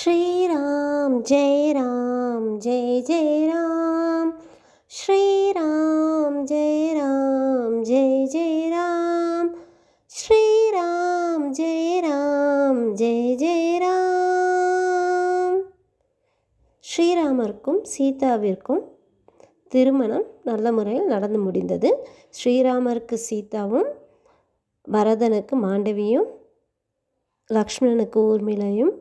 श्रीराम जय जय राम। श्रीराम जय जय राम। श्रीराम जय जय राम। ஸ்ரீராமருக்கும் சீதாவிற்கும் திருமணம் நல்ல முறையில் நடந்து முடிந்தது. ஸ்ரீராமருக்கு சீதாவும், பரதனுக்கு மாண்டவியும், லக்ஷ்மணனுக்கு ஊர்மிளையும்,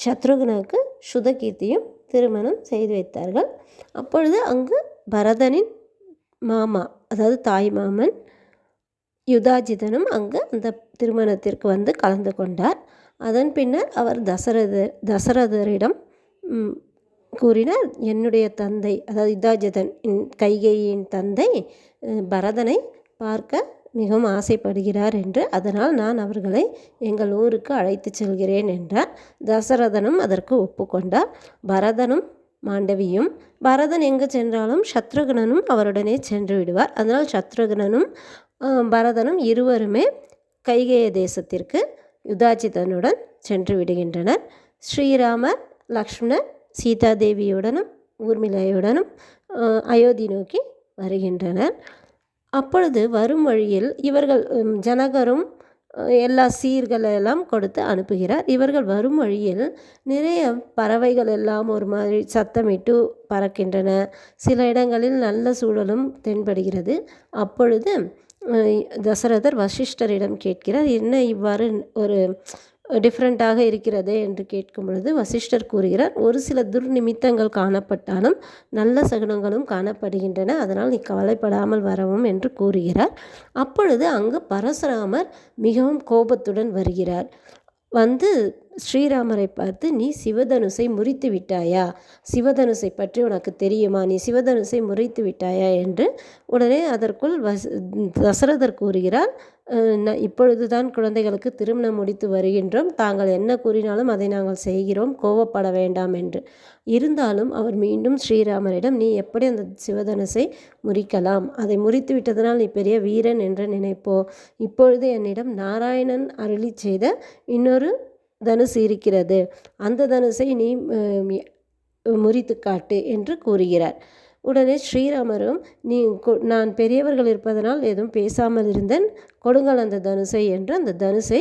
சத்ருகனுக்கு சுதகீர்த்தியும் திருமணம் செய்து வைத்தார்கள். அப்பொழுது அங்கு பரதனின் மாமா, அதாவது தாய் மாமன் யுதாஜிதனும் அங்கு அந்த திருமணத்திற்கு வந்து கலந்து கொண்டார். அதன் பின்னர் அவர் தசரதரிடம் கூறினார், என்னுடைய தந்தை, அதாவது யுதாஜிதன் கைகேயின் தந்தை பரதனை பார்க்க மிகவும் ஆசைப்படுகிறார் என்று, அதனால் நான் அவர்களை எங்கள் ஊருக்கு அழைத்து செல்கிறேன் என்றார். தசரதனும் அதற்கு ஒப்புக்கொண்டார். பரதனும் மாண்டவியும், பரதன் எங்கு சென்றாலும் சத்ருகனனும் அவருடனே சென்று விடுவார். அதனால் சத்ருகனனும் பரதனும் இருவருமே கைகேய தேசத்திற்கு யுதாஜிதனுடன் சென்று விடுகின்றனர். ஸ்ரீராமர், லக்ஷ்மணர் சீதாதேவியுடனும் ஊர்மிளையுடனும் அயோத்தி நோக்கி வருகின்றனர். அப்பொழுது வரும் வழியில் இவர்கள் ஜனகரும் எல்லா சீர்களெல்லாம் கொடுத்து அனுப்புகிறார். இவர்கள் வரும் வழியில் நிறைய பறவைகள் எல்லாம் ஒரு மாதிரி சத்தமிட்டு பறக்கின்றன. சில இடங்களில் நல்ல சூழலும் தென்படுகிறது. அப்பொழுது தசரதர் வசிஷ்டரிடம் கேட்கிறார், என்ன இவ்வாறு ஒரு டிஃப்ரெண்ட்டாக இருக்கிறதே என்று கேட்கும் பொழுது வசிஷ்டர் கூறுகிறார், ஒரு சில துர்நிமித்தங்கள் காணப்பட்டாலும் நல்ல சகுனங்களும் காணப்படுகின்றன, அதனால் நீ கவலைப்படாமல் வரவும் என்று கூறுகிறார். அப்பொழுது அங்கு பரசுராமர் மிகவும் கோபத்துடன் வருகிறார். வந்து ஸ்ரீராமரை பார்த்து, நீ சிவதனுசை முறித்து விட்டாயா? சிவதனுசை பற்றி உனக்கு தெரியுமா? நீ சிவதனுசை முறித்து விட்டாயா என்று. உடனே அதற்குள் தசரதர் கூறுகிறார், இப்பொழுதுதான் குழந்தைகளுக்கு திருமணம் முடித்து வருகின்றோம், தாங்கள் என்ன கூறினாலும் அதை நாங்கள் செய்கிறோம், கோபப்பட வேண்டாம் என்று. இருந்தாலும் அவர் மீண்டும் ஸ்ரீராமரிடம், நீ எப்படி அந்த சிவதனுசை முறிக்கலாம்? அதை முறித்து விட்டதனால் நீ பெரிய வீரன் என்று நினைப்போ? இப்பொழுது என்னிடம் நாராயணன் அருளி செய்த இன்னொரு தனுசு இருக்கிறது, அந்த தனுசை நீ முறித்து காட்டு என்று கூறுகிறார். உடனே ஸ்ரீராமரும், நான் பெரியவர்கள் இருப்பதனால் எதுவும் பேசாமல் இருந்தேன், கொடுங்கள் அந்த தனுசை என்று அந்த தனுசை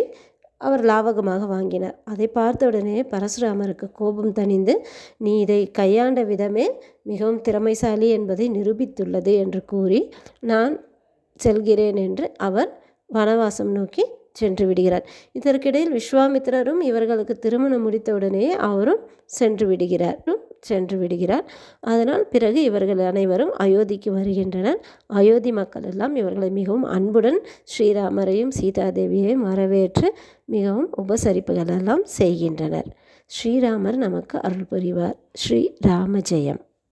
அவர் லாவகமாக வாங்கினார். அதை பார்த்த உடனே பரசுராமருக்கு கோபம் தணிந்து, நீ இதை கையாண்ட விதமே மிகவும் திறமைசாலி என்பதை நிரூபித்துள்ளது என்று கூறி, நான் செல்கிறேன் என்று அவர் வனவாசம் நோக்கி சென்று விடுகிறார். இதற்கிடையில் விஸ்வாமித்திரரும் இவர்களுக்கு திருமணம் முடித்தவுடனே அவரும் சென்று விடுகிறார். அதனால் பிறகு இவர்கள் அனைவரும் அயோத்திக்கு வருகின்றனர். அயோத்தி மக்கள் எல்லாம் இவர்களை மிகவும் அன்புடன் ஸ்ரீராமரையும் சீதாதேவியையும் வரவேற்று மிகவும் உபசரிப்புகள் எல்லாம் செய்கின்றனர். ஸ்ரீராமர் நமக்கு அருள் புரிவார். ஸ்ரீ ராம ஜெயம்.